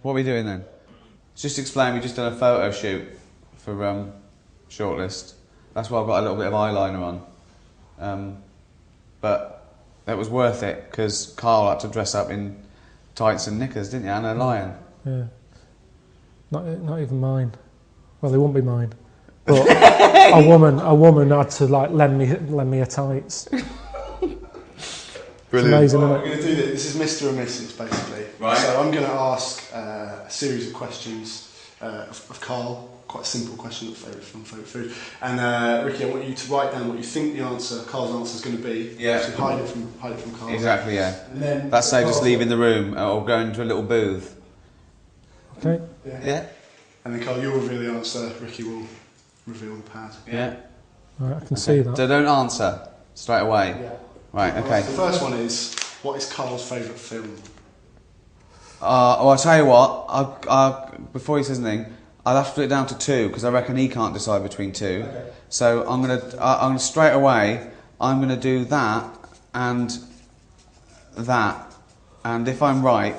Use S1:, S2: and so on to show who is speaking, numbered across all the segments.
S1: What are we doing then? Just explain, we just done a photo shoot for Shortlist. That's why I've got a little bit of eyeliner on. But it was worth it, because Karl had to dress up in tights and knickers, didn't you? And a lion.
S2: Yeah. Not even mine. Well, they won't be mine. But a woman had to like lend me a tights.
S1: Brilliant.
S2: Amazing,
S3: Well,
S2: isn't
S3: we're
S2: it?
S3: going to do this. This is Mr. and Mrs. basically.
S1: Right.
S3: So I'm going to ask a series of questions of Karl. Quite a simple question of favourite film, favourite food. And Ricky, I want you to write down what you think the answer, Karl's answer, is going to be.
S1: Yeah.
S3: So hide it from Karl.
S1: Exactly, yeah.
S3: And then
S1: That saves us
S3: Karl-
S1: leaving the room or going to a little booth.
S2: Okay.
S1: Yeah?
S3: And then Karl, you'll reveal the answer. Ricky will reveal the pad.
S1: Yeah.
S2: Right, I can see that.
S1: So don't answer straight away.
S3: Yeah.
S1: Right, okay.
S3: The first one is, what is Karl's favourite film?
S1: Well, I'll tell you what, before he says anything, I'll have to put it down to 2, because I reckon he can't decide between 2.
S3: Okay.
S1: So I'm gonna straight away, I'm gonna do that, and if I'm right,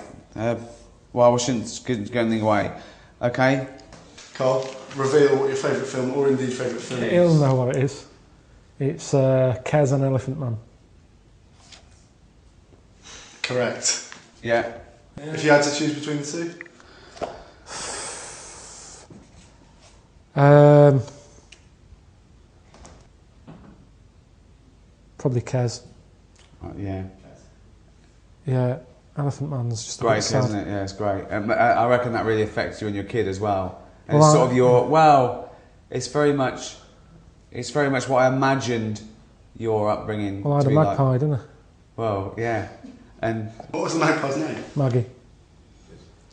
S1: well, I shouldn't give anything away. Okay?
S3: Karl, reveal what your favourite film, or indeed favourite film is.
S2: He'll know what it is. It's Kez and Elephant Man.
S3: Correct.
S1: Yeah.
S3: If you had to choose between the two?
S2: Probably Kez.
S1: Yeah.
S2: Yeah, Elephant Man's just a
S1: Great,
S2: bit sad.
S1: isn't it? Yeah, it's great. I reckon that really affects you and your kid as well. And
S2: Well,
S1: it's sort of your, it's very much what I imagined your upbringing
S2: Well, I had
S1: to
S2: a
S1: be
S2: magpie,
S1: like.
S2: didn't I?
S1: Well, yeah. And
S3: What was the magpie's name?
S2: Maggie.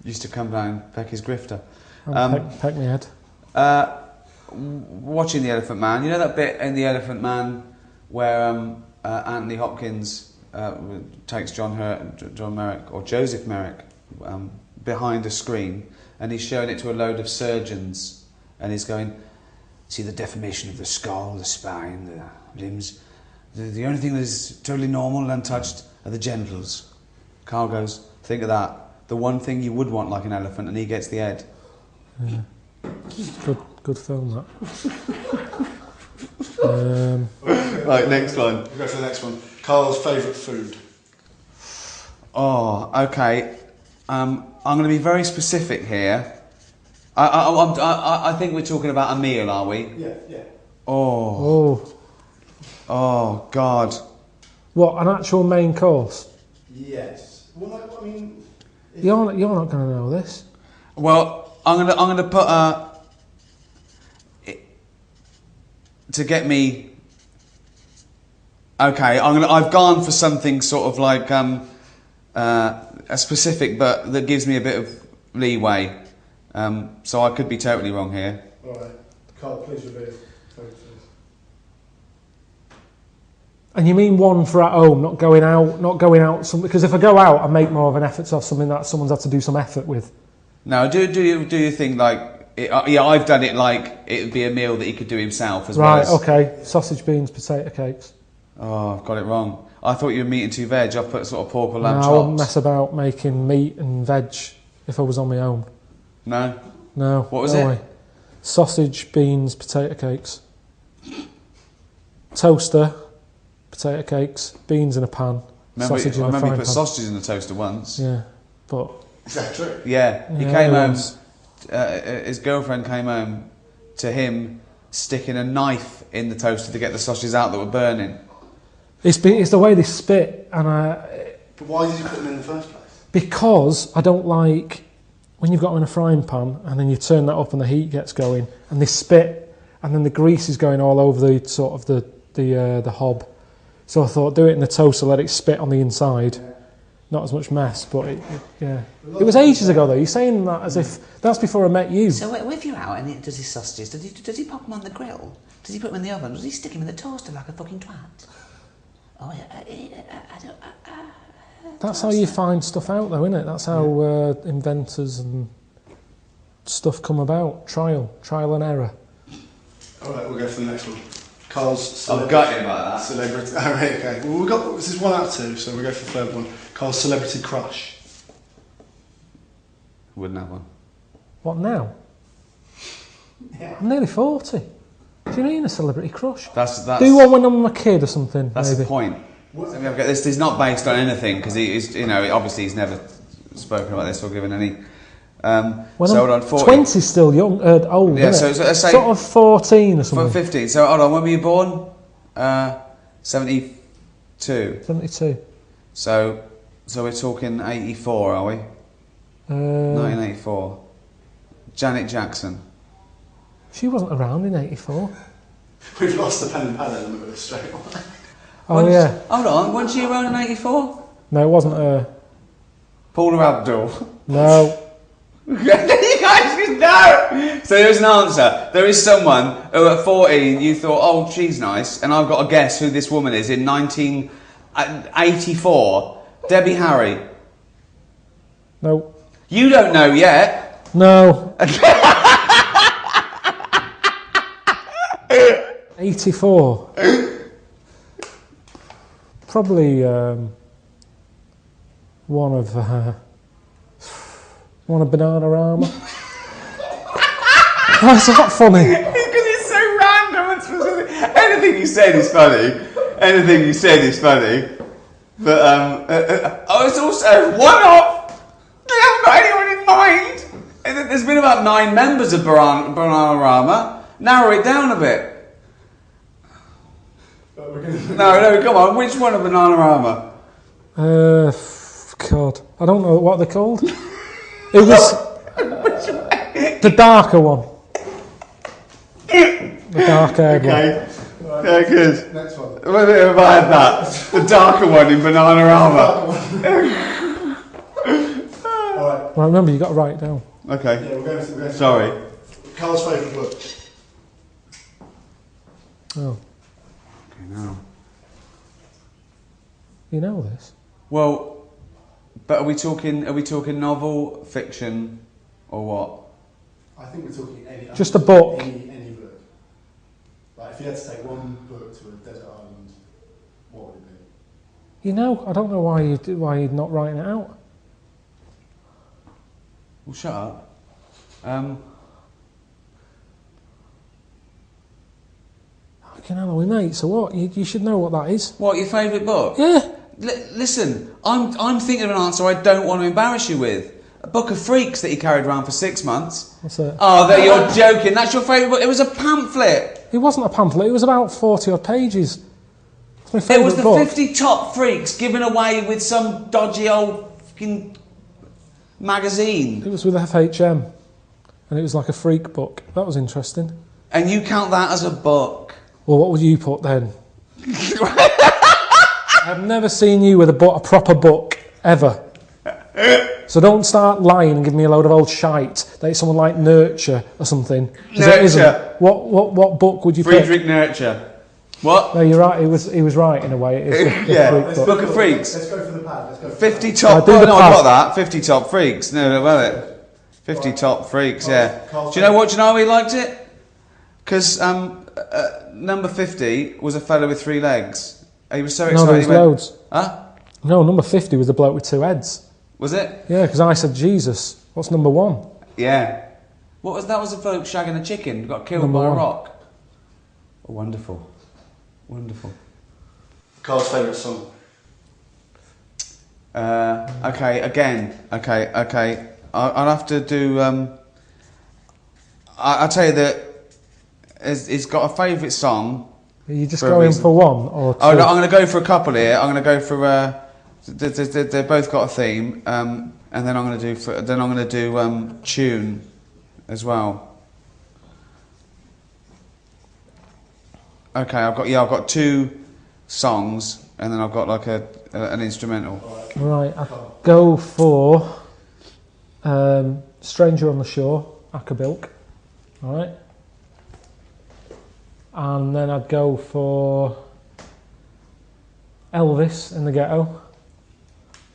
S1: used to come down and peck his grifter.
S2: And peck me head.
S1: Watching The Elephant Man, you know that bit in The Elephant Man where Anthony Hopkins takes John Merrick, or Joseph Merrick, behind a screen, and he's showing it to a load of surgeons, and he's going, see the deformation of the skull, the spine, the limbs. The only thing that is totally normal and untouched are the genitals. Karl goes, think of that. The one thing you would want like an elephant, and he gets the head.
S2: Yeah. Good film, that.
S1: Right, next one.
S3: We'll go for the next one. Karl's favourite food.
S1: Oh, okay. I'm going to be very specific here. I think we're talking about a meal, are we?
S3: Yeah, yeah.
S1: Oh, God.
S2: What, an actual main course?
S3: Yes. Well, I mean...
S2: You're not going to know this.
S1: Well, I'm gonna put to get me. Okay, I've gone for something sort of like a specific, but that gives me a bit of leeway. So I could be totally wrong here.
S3: All right. Karl, please reveal favourite food.
S2: And you mean one for at home, not going out, because if I go out, I make more of an effort to have something that someone's had to do some effort with.
S1: Now, do you think like yeah? I've done it like it would be a meal that he could do himself as well.
S2: Right,
S1: As,
S2: okay. Sausage, beans, potato cakes.
S1: Oh, I've got it wrong. I thought you were meat and 2 veg. I've put sort of pork or lamb
S2: No, I wouldn't
S1: chops.
S2: mess about making meat and veg if I was on my own.
S1: No.
S2: No.
S1: What was
S2: no
S1: it?
S2: way. Sausage, beans, potato cakes. Toaster, potato cakes, beans in a pan, sausage in
S1: I
S2: a
S1: remember
S2: frying
S1: you put
S2: pan.
S1: sausages in the toaster once.
S2: Yeah, but
S3: Is that true?
S1: Yeah, he
S2: Yeah,
S1: came
S2: it
S1: home.
S2: was.
S1: His girlfriend came home to him sticking a knife in the toaster to get the sausages out that were burning.
S2: it's the way they spit, and
S3: But why did you put them in the first place?
S2: because I don't like when you've got them in a frying pan and then you turn that up and the heat gets going and they spit and then the grease is going all over the sort of the hob. So I thought do it in the toaster, let it spit on the inside. Not as much mess, but yeah. It was ages ago though. You're saying that as if that's before I met you.
S4: So if you're out and he does his sausages, does he pop them on the grill? Does he put them in the oven? Does he stick them in the toaster like a fucking twat? Oh, I don't...
S2: That's how you find stuff out though, isn't it? That's how inventors and stuff come about. Trial and error.
S3: All right, we'll go for the next one. Karl's
S1: I've got him like that.
S3: celebrity. All right, okay. Well, this is 1 out of 2, so we'll go for the third one. Karl's celebrity crush.
S1: Wouldn't have one.
S2: What now?
S3: Yeah.
S2: I'm nearly 40. Do you need a celebrity crush?
S1: That's
S2: Do one when I'm a kid or something.
S1: That's
S2: maybe.
S1: the point. This is not based on anything because he's, obviously he's never spoken about this or given any.
S2: When
S1: so
S2: I'm
S1: hold on, 40.
S2: 20's still young, old.
S1: Yeah,
S2: isn't
S1: so
S2: it?
S1: let's say
S2: sort of 14 or something.
S1: 15. So hold on, when were you born? 72.
S2: 72.
S1: So we're talking 84, are we? 1984. Janet Jackson.
S2: She wasn't around in 84.
S3: We've lost the pen and pad element of this straight away.
S2: Oh yeah.
S1: Hold on, wasn't she around in 84?
S2: No, it wasn't her.
S1: Paula Abdul.
S2: No.
S1: You guys just know. So there's an answer. There is someone who at 14 you thought, oh, she's nice, and I've got to guess who this woman is in 1984. Debbie Harry.
S2: No.
S1: You don't know yet.
S2: No. 84. Probably one of Bananarama. Why is that funny?
S1: Because it's so random and specific. Anything you said is funny. Anything you said is funny. But it's also one off. They haven't got anyone in mind. And there's been about 9 members of Bananarama. Narrow it down a bit. No, come on. Which one of Bananarama?
S2: God, I don't know what they're called. It was the darker one. The dark-haired one.
S1: Okay. Yeah, good.
S3: Next one.
S1: What if I had that? The darker one in Bananarama.
S3: Alright.
S2: Well, remember, you got to write it down.
S1: Okay.
S3: Yeah, we're going to
S1: Sorry.
S3: Karl's favourite book.
S2: Oh,
S1: Okay, now.
S2: you know this?
S1: Well, but are we talking novel, fiction, or what?
S3: I think we're talking any.
S2: Just a book.
S3: Any book. Like if you had to take one book to a desert island, what would it be?
S2: You know, I don't know why you're not writing it out.
S1: Well, shut up.
S2: Fucking hell, are we mates or what? You should know what that is.
S1: What, your favourite book?
S2: Yeah.
S1: Listen, I'm thinking of an answer I don't want to embarrass you with. A book of freaks that you carried around for 6 months.
S2: What's it?
S1: Oh, that you're joking. That's your favourite book. It was a pamphlet.
S2: It wasn't a pamphlet. It was about 40 odd pages. It's my
S1: It
S2: favourite
S1: was the
S2: book.
S1: 50 top freaks given away with some dodgy old fucking magazine.
S2: It was with FHM, and it was like a freak book. That was interesting.
S1: And you count that as a book?
S2: Well, what would you put then? I've never seen you with a proper book ever. So don't start lying and give me a load of old shite that it's someone like Nurture or something. 'Cause it isn't.
S1: Nurture.
S2: What book would you pick?
S1: Friedrich Nurture. What?
S2: No, you're right. He was right in a way. It is the
S1: Yeah.
S2: freak book.
S1: Book of Freaks.
S3: Let's go for the pad. Let's go for
S1: 50
S3: the
S1: top.
S2: do
S1: Oh,
S2: the
S1: no, I
S2: pad.
S1: got that. 50 top freaks. No, about it. 50 top freaks. Yeah.
S3: Karl's
S1: Do you know what? Do you know how we liked it? Because number 50 was a fellow with 3 legs. He was so
S2: No,
S1: excited.
S2: there was
S1: he went,
S2: loads.
S1: Huh?
S2: No, number 50 was the bloke with 2 heads.
S1: Was it?
S2: Yeah, because I said Jesus. What's number 1?
S1: Yeah. What was that? Was a bloke shagging a chicken who got killed
S2: Number
S1: by a
S2: 1.
S1: rock. Oh, wonderful. Wonderful.
S3: Karl's favourite song.
S1: Okay, again. Okay. I'll have to do. I'll tell you that he's got a favourite song.
S2: Are you just
S1: For a
S2: going
S1: reason.
S2: for 1 or 2?
S1: Oh, no, I'm going to go for a couple here. I'm going to go for. They've both got a theme, and then I'm going to do tune as well. Okay, I've got 2 songs, and then I've got like an instrumental.
S2: Right, I'll go for Stranger on the Shore, Acapulco. Alright. And then I'd go for Elvis in the Ghetto.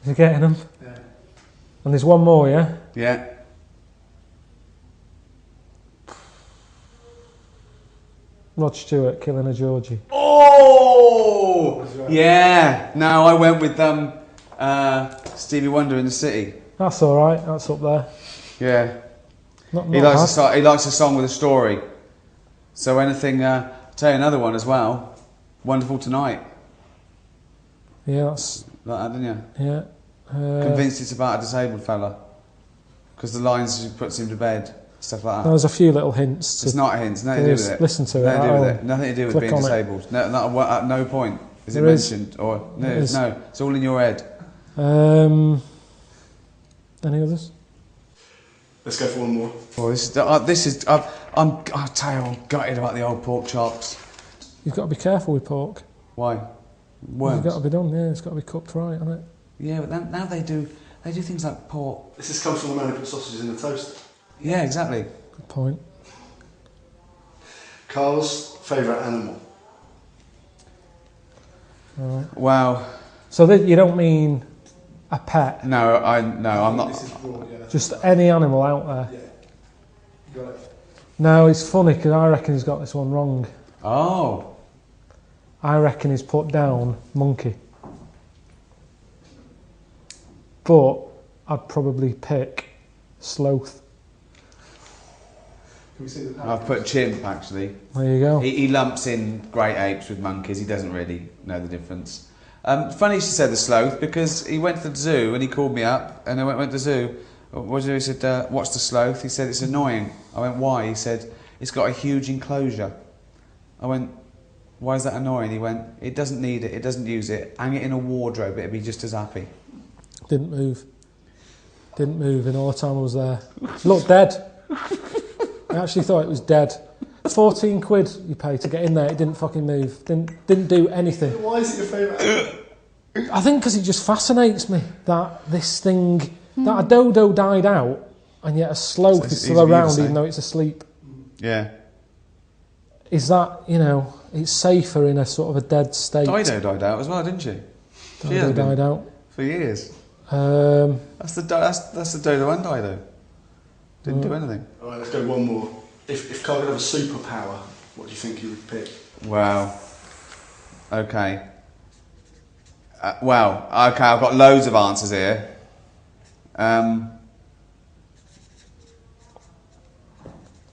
S2: Is he getting them?
S3: Yeah.
S2: And there's one more, yeah?
S1: Yeah.
S2: Rod Stewart, Killing a Georgie.
S1: Oh! Yeah. No, I went with Stevie Wonder in the City.
S2: That's alright, that's up there.
S1: Yeah.
S2: Not
S1: He likes
S2: hard.
S1: he likes a song with a story. So anything. I'll tell you another one as well. Wonderful Tonight.
S2: Yeah, that's
S1: Like that, didn't you?
S2: yeah.
S1: Convinced it's about a disabled fella. Because the lines she puts him to bed, stuff like that.
S2: There's a few little hints.
S1: It's not a hint. It's nothing to do with it.
S2: Listen to it.
S1: Nothing to do with it. Nothing to do with
S2: Click
S1: being
S2: on it.
S1: disabled. No, not at no point is it
S2: There is.
S1: mentioned or no.
S2: There is.
S1: No, it's all in your head.
S2: Any others?
S3: Let's go for one more.
S1: Oh, this is. I'll tell you, I'm gutted about the old pork chops.
S2: You've got to be careful with pork.
S1: Why?
S2: It's
S1: Worms.
S2: got to be done. Yeah, it's got to be cooked right, hasn't it?
S1: Yeah, but now they do things like pork.
S3: This comes from the man who put sausages in the toaster.
S1: Yeah, exactly.
S2: Good point.
S3: Karl's favourite animal.
S2: All right.
S1: Wow.
S2: So you don't mean a pet?
S1: No, I'm not.
S3: This is broad, yeah.
S2: Just any animal out there?
S3: Yeah. You got it.
S2: No, it's funny because I reckon he's got this one wrong.
S1: Oh.
S2: I reckon he's put down monkey. But I'd probably pick sloth.
S3: Can we see the pattern?
S1: I've put chimp actually.
S2: There you go.
S1: He lumps in great apes with monkeys. He doesn't really know the difference. Funny she said the sloth because he went to the zoo and he called me up and I went to the zoo. What did he do? He said, "What's the sloth?" He said, "It's annoying." I went, "Why?" He said, "It's got a huge enclosure." I went, "Why is that annoying?" He went, "It doesn't need it. It doesn't use it. Hang it in a wardrobe. It'd be just as happy."
S2: Didn't move in all the time I was there. Looked dead. I actually thought it was dead. 14 quid you pay to get in there. It didn't fucking move. Didn't do anything.
S3: Why is it your favourite animal?
S2: I think because it just fascinates me that this thing, that a dodo died out and yet a sloth is still around even though it's asleep.
S1: Yeah.
S2: Is that, it's safer in a sort of a dead state.
S1: Dido died out as well, didn't she? She
S2: Dodo
S1: has been
S2: died out.
S1: for years.
S2: That's
S1: That's the dodo and Dido. Didn't do anything.
S3: Alright, let's go one more. If Karl could have a superpower, what do you think he would pick?
S1: Wow. Okay. Okay, I've got loads of answers here.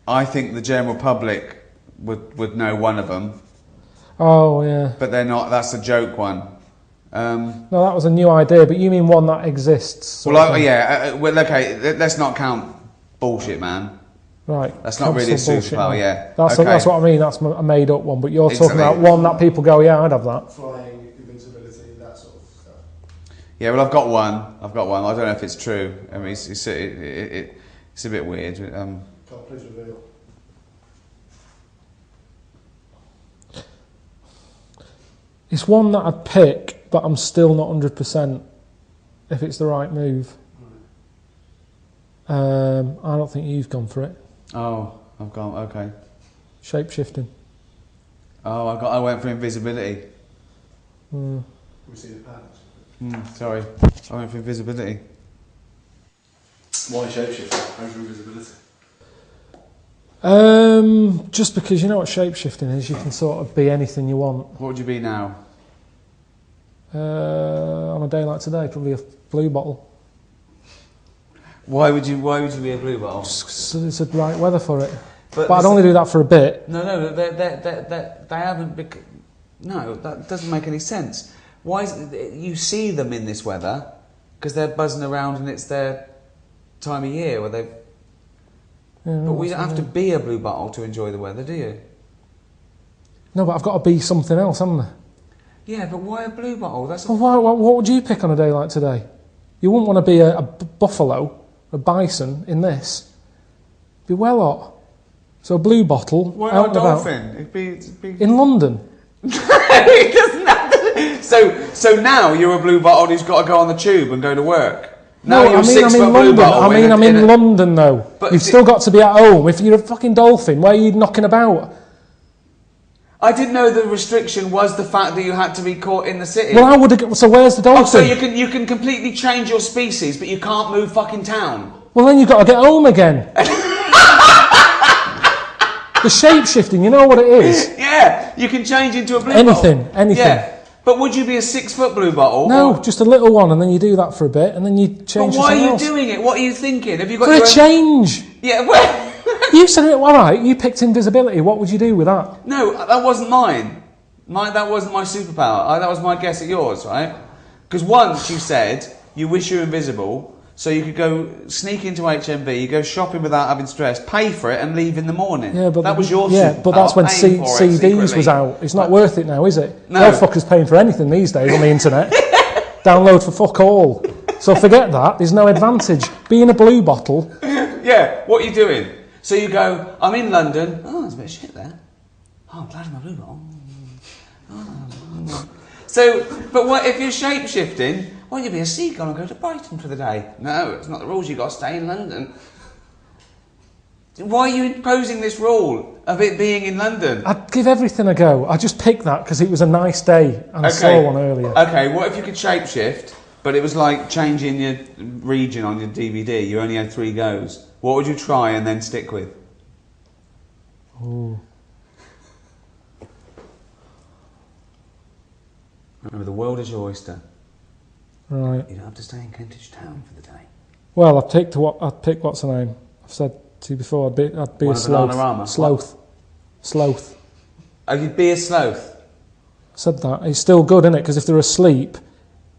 S1: I think the general public would know one of them,
S2: Oh, yeah.
S1: but they're not. That's a joke one.
S2: No, that was a new idea, but you mean one that exists? sort of thing.
S1: Okay, let's not count bullshit, man.
S2: Right.
S1: That's not really a
S2: cancel bullshit,
S1: superpower,
S2: man.
S1: yeah.
S2: That's what I mean, that's a made up one, but you're talking
S1: Exactly.
S2: about one that people go, yeah, I'd have that.
S3: Flying, invincibility, that sort of stuff.
S1: Yeah, well, I've got one. I don't know if it's true. I mean, it's a bit weird.
S3: Karl, please reveal.
S2: It's one that I'd pick, but I'm still not 100% if it's the right move. I don't think you've gone for it.
S1: Oh, I've gone. Okay.
S2: Shape-shifting.
S1: Oh, I went for invisibility.
S2: Mm.
S3: Can we see the patterns?
S1: Sorry, I went for invisibility.
S3: Why shapeshifting over invisibility?
S2: Just because you know what shape-shifting is, you can sort of be anything you want.
S1: What would you be now?
S2: On a day like today, probably a blue bottle.
S1: Why would you be a blue bottle?
S2: Just 'cause it's the right weather for it.
S1: But
S2: But I'd only do that for a bit.
S1: No, they haven't. No, that doesn't make any sense. Why is it, you see them in this weather because they're buzzing around and it's their time of year where they've.
S2: Yeah,
S1: But we don't have to be a blue bottle to enjoy the weather, do you?
S2: No, but I've got to be something else, haven't I?
S1: Yeah, but why a blue bottle? That's
S2: Well, what would you pick on a day like today? You wouldn't want to be a buffalo, a bison in this. Be well hot. So a blue bottle,
S1: why
S2: out
S1: not a
S2: and about.
S1: dolphin? It'd be...
S2: In London.
S1: It doesn't have to... So now you're a blue bottle who's got to go on the tube and go to work. Now
S2: No,
S1: you're
S2: I mean, I'm in London. I'm in London though.
S1: But
S2: You've still got to be at home. If you're a fucking dolphin, where are you knocking about?
S1: I didn't know the restriction was the fact that you had to be caught in the city.
S2: Well, I would have. So where's the dolphin?
S1: Oh, so you can completely change your species, but you can't move fucking town.
S2: Well, then you've got to get home again. The shape shifting, you know what it is?
S1: Yeah, you can change into a blue
S2: Anything,
S1: bottle.
S2: anything.
S1: Yeah, But would you be a 6-foot blue bottle?
S2: No,
S1: or...
S2: just a little one, and then you do that for a bit, and then you change.
S1: But why are you
S2: else.
S1: doing it? What are you thinking? Have you got
S2: For
S1: your
S2: a
S1: own...
S2: change?
S1: Yeah, well...
S2: You said it, all right, you picked invisibility. What would you do with that?
S1: No, that wasn't mine. That wasn't my superpower. That was my guess at yours, right? Because once you said you wish you were invisible, so you could go sneak into HMV, you go shopping without having stress, pay for it, and leave in the morning.
S2: Yeah, but
S1: that was your superpower.
S2: Yeah, but that's when
S1: paying for it
S2: CDs
S1: secretly.
S2: was out. It's not worth it now, is it?
S1: No.
S2: No fucker's paying for anything these days on the internet. Download for fuck all. So forget that. There's no advantage. Being a blue bottle.
S1: Yeah, what are you doing? So you go, I'm in London. Oh, there's a bit of shit there. Oh, I'm glad I'm a blue bottle. So, but what if you're shape-shifting? Why don't you be a seagull and go to Brighton for the day? No, it's not the rules. You've got to stay in London. Why are you imposing this rule of it being in London?
S2: I'd give everything a go. I just picked that because it was a nice day and I saw one earlier.
S1: Okay, what if you could shape-shift, but it was like changing your region on your DVD? You only had 3 goes. What would you try and then stick with?
S2: Ooh.
S1: Remember, the world is your oyster.
S2: Right.
S1: You don't have to stay in Kentish Town for the day.
S2: Well, I'd pick what's her name? I've said to you before, I'd be
S1: One
S2: a
S1: of Bananarama?
S2: sloth. Sloth.
S1: Oh, you'd be a sloth?
S2: I said that. It's still good, isn't it? Because if they're asleep,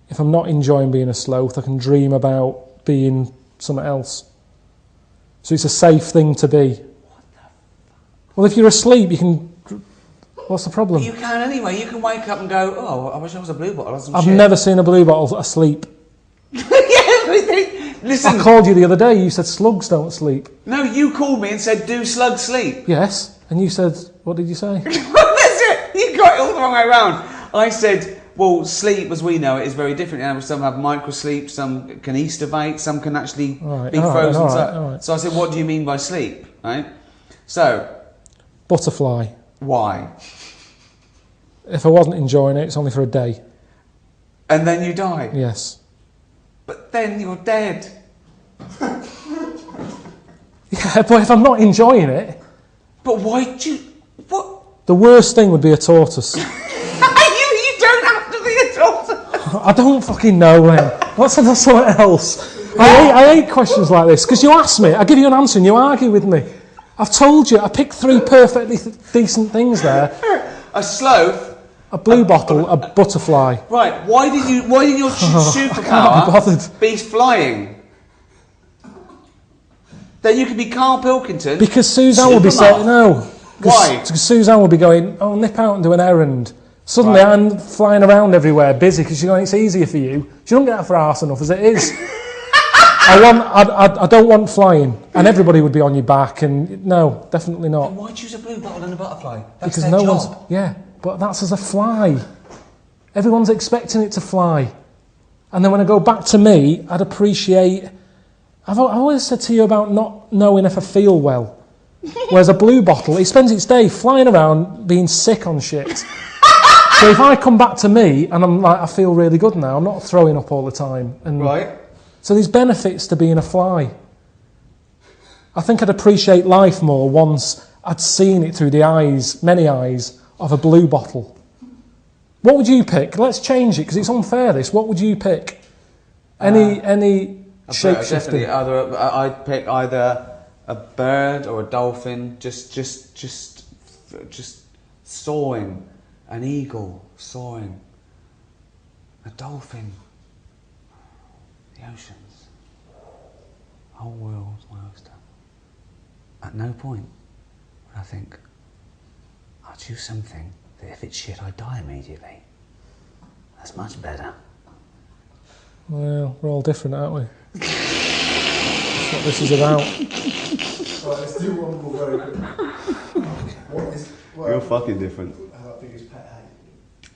S2: if I'm not enjoying being a sloth, I can dream about being something else. So it's a safe thing to be.
S1: What the fuck?
S2: Well, if you're asleep, you can... What's the problem?
S1: You can anyway. You can wake up and go, oh, I wish I was a blue bottle.
S2: I've never seen a blue bottle asleep.
S1: Listen.
S2: I called you the other day, you said slugs don't sleep.
S1: No, you called me and said, do slugs sleep?
S2: Yes, and you said, what did you say?
S1: That's it. You got it all the wrong way around. I said, well, sleep, as we know it, is very different. Some have microsleep, some can estivate, some can actually be frozen.
S2: All right.
S1: So I said, what do you mean by sleep? Right? So...
S2: Butterfly.
S1: Why?
S2: If I wasn't enjoying it, it's only for a day.
S1: And then you die?
S2: Yes.
S1: But then you're dead.
S2: Yeah, but if I'm not enjoying it...
S1: But why do you... What?
S2: The worst thing would be a tortoise.
S1: You don't have to be a tortoise.
S2: I don't fucking know, then. What's something else? I hate questions like this, because you ask me, I give you an answer and you argue with me. I've told you, I picked 3 perfectly decent things there.
S1: A sloth.
S2: A blue bottle, a butterfly.
S1: Right, why did your superpower be flying? Then you could be Karl Pilkington.
S2: Because Suzanne will be saying, no.
S1: Why?
S2: Because Suzanne will be going, oh, nip out and do an errand. Suddenly I'm flying around everywhere, busy, because she's going, it's easier for you. She don't get out for arse enough as it is. I don't want flying, and everybody would be on your back, and no, definitely not.
S1: Then why choose a blue bottle and a butterfly? That's
S2: Because
S1: their
S2: no
S1: job.
S2: one's, yeah, but that's as a fly. Everyone's expecting it to fly. And then when I go back to me, I'd appreciate... I've always said to you about not knowing if I feel well. Whereas a blue bottle, it spends its day flying around being sick on shit. So if I come back to me and I'm like, I feel really good now, I'm not throwing up all the time. And
S1: right.
S2: So there's benefits to being a fly. I think I'd appreciate life more once I'd seen it through the eyes, many eyes, of a blue bottle. What would you pick? Let's change it, because it's unfair, this. What would you pick? Any shape-shifting?
S1: Definitely. I'd pick either a bird or a dolphin, just soaring. An eagle soaring. A dolphin. The oceans. Whole world's my oyster. At no point would I think, I'll choose something that if it's shit, I die immediately. That's much better.
S2: Well, we're all different, aren't we? That's what this is about.
S3: Right, let's do one more very quick.
S1: You're fucking different.
S3: How big is pet hate?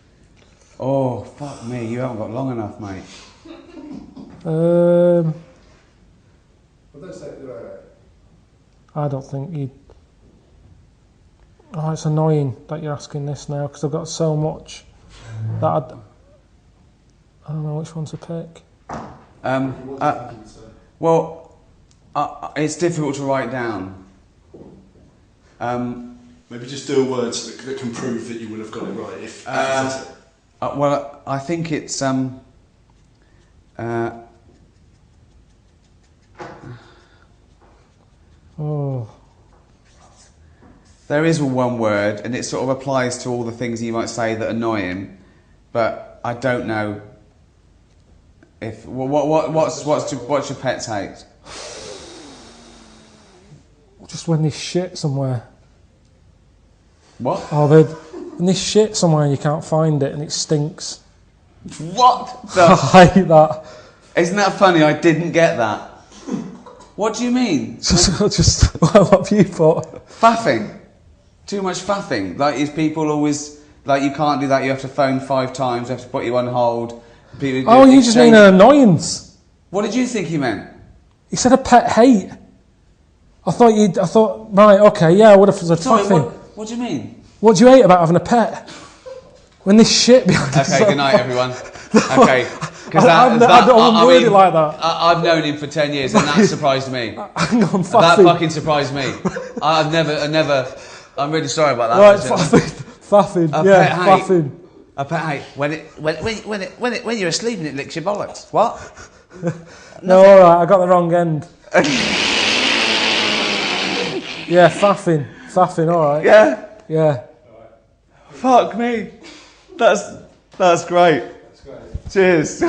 S1: Oh, fuck me, you haven't got long enough, mate.
S3: Well, don't say it, do I?
S2: I don't think you... Oh, it's annoying that you're asking this now, because I've got so much that I don't know which one to pick.
S1: It's difficult to write down.
S3: Maybe just do a word that can prove that you would have got it right. If that's it.
S1: Well, I think it's
S2: Oh.
S1: there is one word, and it sort of applies to all the things you might say that annoy him, but I don't know if what's your pet's hate?
S2: Just when they shit somewhere.
S1: What?
S2: Or when they shit somewhere and you can't find it and it stinks.
S1: What?
S2: I hate that.
S1: Isn't that funny? I didn't get that. What do you mean?
S2: Just what have you thought?
S1: Faffing. Too much faffing. Like, is people always like, you can't do that? You have to phone 5 times. You have to put you on hold. People
S2: Oh, you just mean an annoyance.
S1: What did you think he meant?
S2: He said a pet hate. I thought, right, okay, yeah, I would have said
S1: Sorry,
S2: faffing.
S1: what do you mean?
S2: What do you hate about having a pet? When there's shit behind it.
S1: Okay, good night, everyone. Okay.
S2: I wouldn't word it like that.
S1: I've known him for 10 years, and that surprised me.
S2: Hang on, faffing.
S1: That fucking surprised me. I'm really sorry about that.
S2: Right, faffing, faffing.
S1: A pet hate. When you're asleep and it licks your bollocks. What?
S2: No, alright, I got the wrong end. Yeah, faffing, alright.
S1: Yeah?
S2: Yeah.
S1: Fuck me. That's great. Cheers.